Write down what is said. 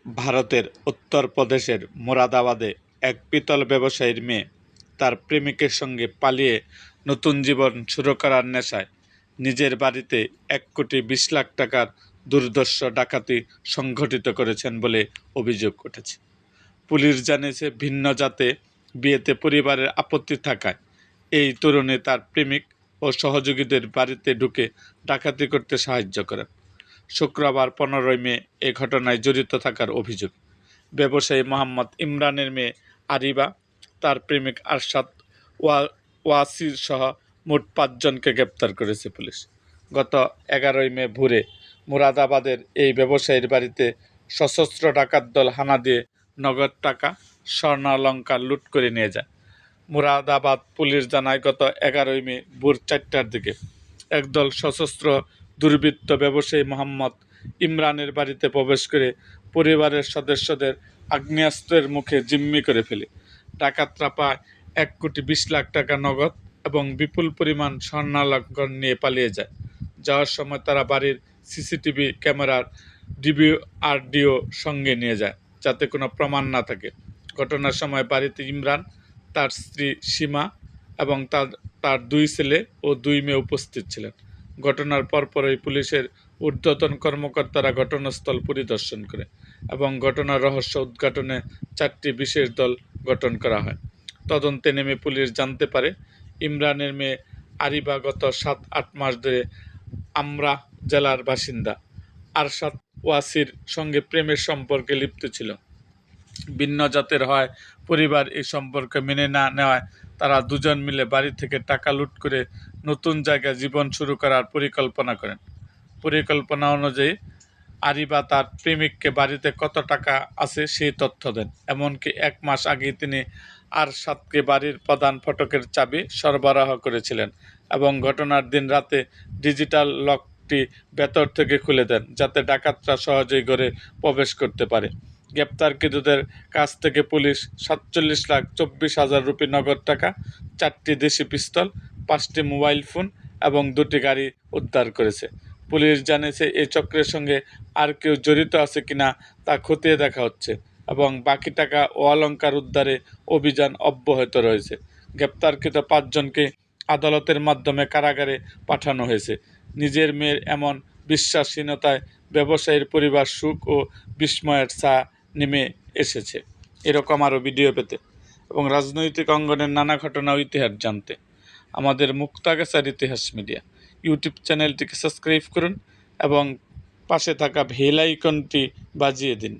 ভারতের উত্তরপ্রদেশের মুরাদাবাদে এক পিতল ব্যবসায়ীর মেয়ে তার প্রেমিকের সঙ্গে পালিয়ে নতুন জীবন শুরু করার নেশায় নিজের বাড়িতে ১,২০,০০,০০০ টাকার দুর্ধর্ষ ডাকাতি সংঘটিত করেছেন বলে অভিযোগ উঠেছে। পুলিশ জানিয়েছে, ভিন্ন জাতে বিয়েতে পরিবারের আপত্তি থাকায় এই তরুণী তার প্রেমিক ও সহযোগীদের বাড়িতে ঢুকে ডাকাতি করতে সাহায্য করেন। শুক্রবার ১৫ মে এ ঘটনায় জড়িত থাকার অভিযোগ। ব্যবসায়ী মোহাম্মদ ইমরানের মেয়ে আরিবা, তার প্রেমিক আরশাদ ওয়াসির সহ মোট ৫ জনকে গ্রেপ্তার করেছে পুলিশ। গত ১১ মে ভোরে মুরাদাবাদের এই ব্যবসায়ীর বাড়িতে সশস্ত্র ডাকাত দল হানা দিয়ে নগদ টাকা, স্বর্ণালংকার লুট করে নিয়ে যায়। মুরাদাবাদ পুলিশ জানায়, গত ১১ মে ভোর ৪টার দিকে একদল সশস্ত্র দুর্বৃত্ত ব্যবসায়ী মোহাম্মদ ইমরানের বাড়িতে প্রবেশ করে পরিবারের সদস্যদের আগ্নেয়াস্ত্রের মুখে জিম্মি করে ফেলে। ডাকাতরা প্রায় ১,২০,০০,০০০ টাকা নগদ এবং বিপুল পরিমাণ স্বর্ণালংকার নিয়ে পালিয়ে যায়। যাওয়ার সময় তারা বাড়ির সিসিটিভি ক্যামেরার ডিভিআর সঙ্গে নিয়ে যায়, যাতে কোনো প্রমাণ না থাকে। ঘটনার সময় বাড়িতে ইমরান, তার স্ত্রী সীমা এবং তার ২ ছেলে ও ২ মেয়ে উপস্থিত ছিলেন। ঘটনার পরপরই পুলিশের ঊর্ধ্বতন কর্মকর্তারা ঘটনাস্থল পরিদর্শন করে এবং ঘটনার রহস্য উদ্ঘাটনে ৪টি বিশেষ দল গঠন করা হয়। তদন্তে নেমে পুলিশ জানতে পারে, ইমরানের মেয়ে আরিবা গত ৭-৮ মাস ধরে আমরা জেলার বাসিন্দা আরশাদ ওয়াসির সঙ্গে প্রেমের সম্পর্কে লিপ্ত ছিল। ভিন্ন জাতের হয় পরিবার এই সম্পর্ক মেনে না নেওয়ায় তারা দুজন মিলে বাড়ি থেকে টাকা লুট করে নতুন জায়গায় জীবন শুরু করার পরিকল্পনা করেন। পরিকল্পনা অনুযায়ী আরিবা তার প্রেমিককে বাড়িতে কত টাকা আছে সেই তথ্য দেন। এমনকি ১ মাস আগেই তিনি আরশাদকে বাড়ির প্রধান ফটকের চাবি সরবরাহ করেছিলেন এবং ঘটনার দিন রাতে ডিজিটাল লকটি ভেতর থেকে খুলে দেন, যাতে ডাকাতরা সহজেই ঘরে প্রবেশ করতে পারে। গ্রেপ্তারকৃতদের কাছ থেকে পুলিশ ৪৭,২৪,০০০ রুপি নগদ টাকা, ৪টি দেশি পিস্তল, ৫টি মোবাইল ফোন এবং ২টি গাড়ি উদ্ধার করেছে। পুলিশ জানিয়েছে, এই চক্রের সঙ্গে আর কেউ জড়িত আছে কিনা তা খতিয়ে দেখা হচ্ছে এবং বাকি টাকা ও অলংকার উদ্ধারে অভিযান অব্যাহত রয়েছে। গ্রেপ্তারকৃত ৫ জনকে আদালতের মাধ্যমে কারাগারে পাঠানো হয়েছে। নিজের মেয়ের এমন বিশ্বাসহীনতায় ব্যবসায়ীর পরিবার সুখ ও বিস্ময়ের ছায়া নেমে এসেছে। এরকম আরও ভিডিও পেতে এবং রাজনৈতিক অঙ্গনের নানা ঘটনা ও ইতিহাস জানতে আমাদের মুক্তাগাছার ইতিহাস মিডিয়া ইউটিউব চ্যানেলটিকে সাবস্ক্রাইব করুন এবং পাশে থাকা বেল আইকনটি বাজিয়ে দিন।